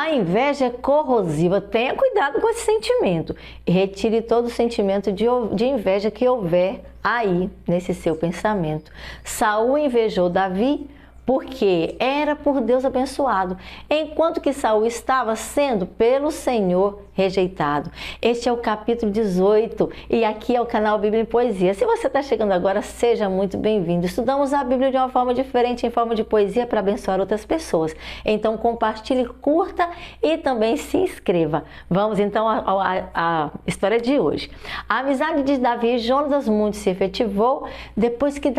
A inveja é corrosiva. Tenha cuidado com esse sentimento. E retire todo o sentimento de inveja que houver aí nesse seu pensamento. Saul invejou Davi porque era por Deus abençoado, enquanto que Saul estava sendo pelo Senhor rejeitado. Este é o capítulo 18 e aqui é o canal Bíblia em Poesia. Se você está chegando agora, seja muito bem-vindo. Estudamos a Bíblia de uma forma diferente, em forma de poesia, para abençoar outras pessoas. Então compartilhe, curta e também se inscreva. Vamos então à história de hoje. A amizade de Davi e Jonatas muito se efetivou depois que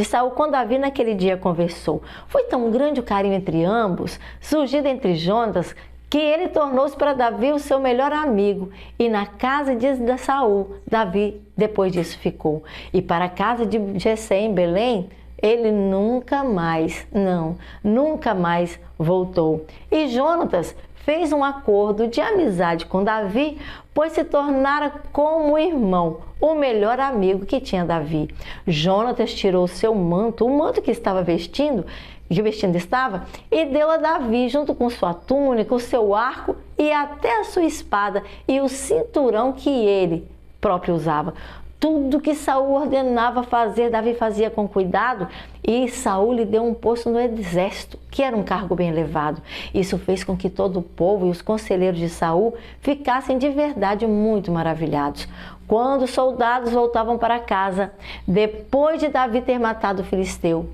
Saul com Davi naquele dia conversou. Foi tão grande o carinho entre ambos, surgido entre Jonatas, que ele tornou-se para Davi o seu melhor amigo. E na casa de Saul, Davi depois disso ficou. E para a casa de Jessé em Belém, ele nunca mais voltou. E Jonatas fez um acordo de amizade com Davi, pois se tornara como irmão, o melhor amigo que tinha Davi. Jonatas tirou seu manto, o manto que vestindo estava, e deu a Davi, junto com sua túnica, o seu arco e até a sua espada e o cinturão que ele próprio usava. Tudo que Saul ordenava fazer, Davi fazia com cuidado, e Saul lhe deu um posto no exército, que era um cargo bem elevado. Isso fez com que todo o povo e os conselheiros de Saul ficassem de verdade muito maravilhados. Quando os soldados voltavam para casa, depois de Davi ter matado o filisteu,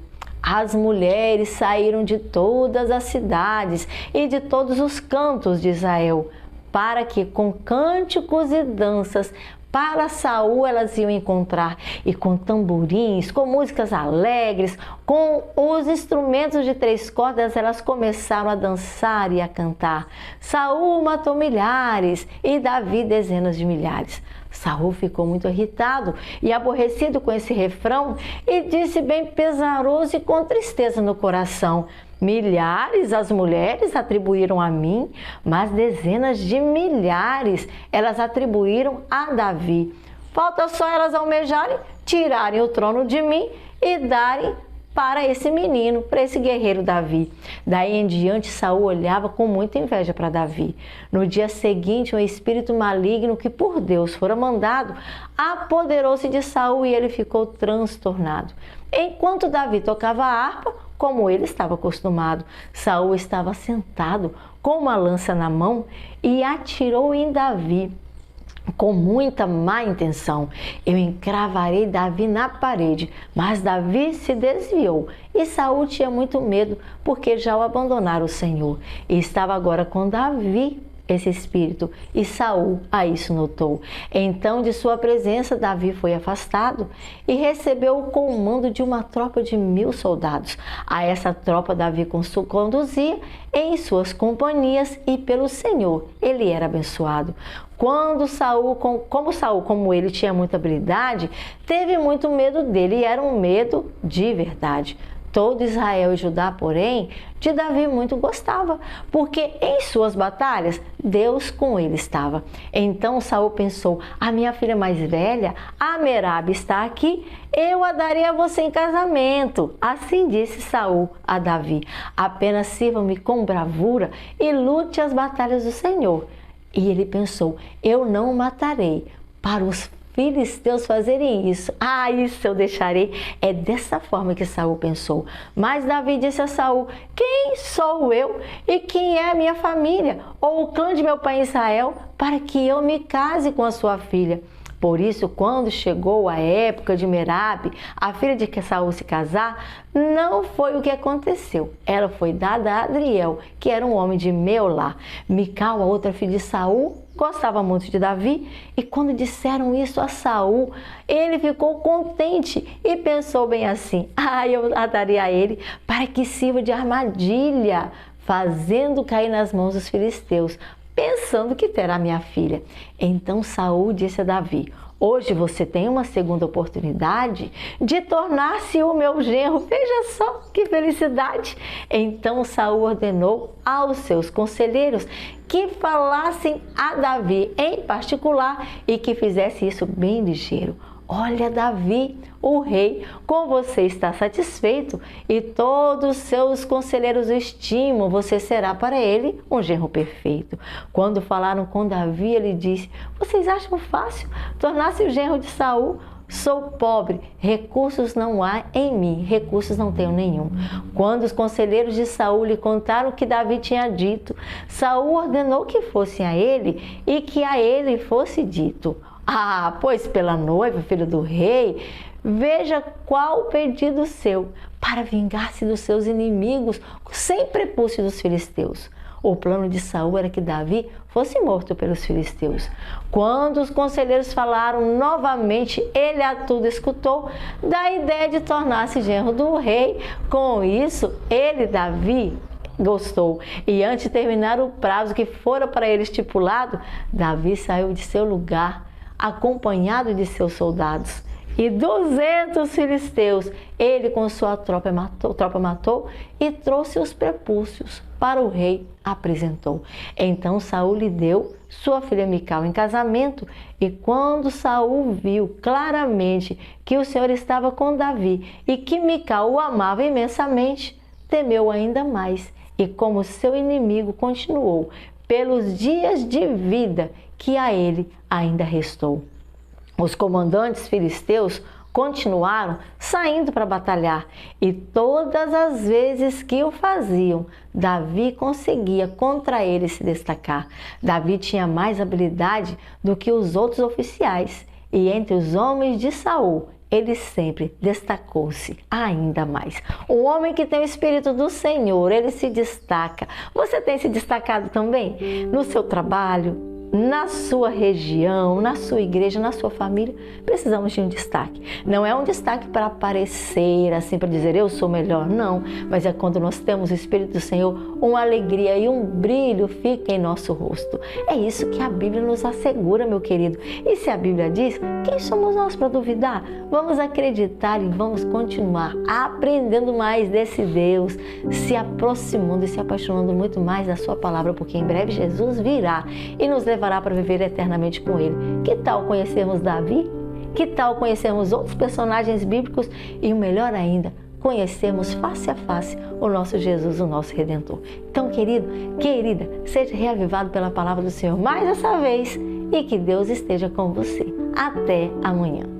as mulheres saíram de todas as cidades e de todos os cantos de Israel, para que com cânticos e danças para Saul elas iam encontrar, e com tamborins, com músicas alegres, com os instrumentos de 3 cordas, elas começaram a dançar e a cantar. Saul matou milhares e Davi dezenas de milhares. Saul ficou muito irritado e aborrecido com esse refrão e disse bem pesaroso e com tristeza no coração: milhares as mulheres atribuíram a mim, mas dezenas de milhares elas atribuíram a Davi. Falta só elas almejarem, tirarem o trono de mim e darem para esse menino, para esse guerreiro Davi. Daí em diante, Saul olhava com muita inveja para Davi. No dia seguinte, um espírito maligno que por Deus fora mandado apoderou-se de Saul e ele ficou transtornado. Enquanto Davi tocava a harpa, como ele estava acostumado, Saul estava sentado com uma lança na mão e atirou em Davi com muita má intenção. Eu encravarei Davi na parede, mas Davi se desviou e Saul tinha muito medo porque já o abandonara o Senhor. E estava agora com Davi esse espírito, e Saul a isso notou. Então de sua presença Davi foi afastado e recebeu o comando de uma tropa de 1000 soldados. A essa tropa Davi conduzia em suas companhias e pelo Senhor ele era abençoado. Como ele tinha muita habilidade, teve muito medo dele, e era um medo de verdade. Todo Israel e Judá, porém, de Davi muito gostava, porque em suas batalhas Deus com ele estava. Então Saul pensou: a minha filha mais velha, a Merabe, está aqui, eu a darei a você em casamento. Assim disse Saul a Davi: apenas sirva-me com bravura e lute as batalhas do Senhor. E ele pensou: eu não o matarei para os filisteus fazerem isso. Isso eu deixarei. É dessa forma que Saul pensou. Mas Davi disse a Saul: quem sou eu e quem é a minha família ou o clã de meu pai Israel para que eu me case com a sua filha? Por isso, quando chegou a época de Merabe, a filha de Saul, se casar, não foi o que aconteceu. Ela foi dada a Adriel, que era um homem de Meolá. Mical, a outra filha de Saul, gostava muito de Davi, e quando disseram isso a Saul, ele ficou contente e pensou bem assim: eu a daria a ele para que sirva de armadilha, fazendo cair nas mãos dos filisteus, pensando que terá minha filha. Então Saul disse a Davi: hoje você tem uma segunda oportunidade de tornar-se o meu genro. Veja só que felicidade! Então Saul ordenou aos seus conselheiros que falassem a Davi em particular e que fizesse isso bem ligeiro. olha, Davi, o rei, com você está satisfeito e todos os seus conselheiros o estimam, você será para ele um genro perfeito. Quando falaram com Davi, ele disse: vocês acham fácil tornar-se o genro de Saul? Sou pobre, recursos não há em mim, recursos não tenho nenhum. Quando os conselheiros de Saul lhe contaram o que Davi tinha dito, Saul ordenou que fossem a ele e que a ele fosse dito: ah, pois pela noiva, filho do rei, veja qual o pedido seu, para vingar-se dos seus inimigos, sem prepúcio dos filisteus. O plano de Saul era que Davi fosse morto pelos filisteus. Quando os conselheiros falaram novamente, ele a tudo escutou, da ideia de tornar-se genro do rei. Com isso, ele, Davi, gostou. E antes de terminar o prazo que fora para ele estipulado, Davi saiu de seu lugar, acompanhado de seus soldados. E 200 filisteus, ele com sua tropa matou e trouxe os prepúcios para o rei apresentou. Então Saul lhe deu sua filha Mical em casamento, e quando Saul viu claramente que o Senhor estava com Davi e que Mical o amava imensamente, temeu ainda mais, e como seu inimigo continuou pelos dias de vida que a ele ainda restou. Os comandantes filisteus continuaram saindo para batalhar, e todas as vezes que o faziam, Davi conseguia contra eles se destacar. Davi tinha mais habilidade do que os outros oficiais, e entre os homens de Saul, ele sempre destacou-se ainda mais. Um homem que tem o Espírito do Senhor, ele se destaca. Você tem se destacado também? No seu trabalho, na sua região, na sua igreja, na sua família, precisamos de um destaque. Não é um destaque para aparecer, assim, para dizer eu sou melhor, não. Mas é quando nós temos o Espírito do Senhor, uma alegria e um brilho fica em nosso rosto. É isso que a Bíblia nos assegura, meu querido. E se a Bíblia diz, quem somos nós para duvidar? Vamos acreditar e vamos continuar aprendendo mais desse Deus, se aproximando e se apaixonando muito mais da sua palavra, porque em breve Jesus virá e nos levará para viver eternamente com Ele. Que tal conhecermos Davi? Que tal conhecermos outros personagens bíblicos? E o melhor ainda, conhecermos face a face o nosso Jesus, o nosso Redentor. Então, querido, querida, seja reavivado pela palavra do Senhor mais essa vez e que Deus esteja com você. Até amanhã.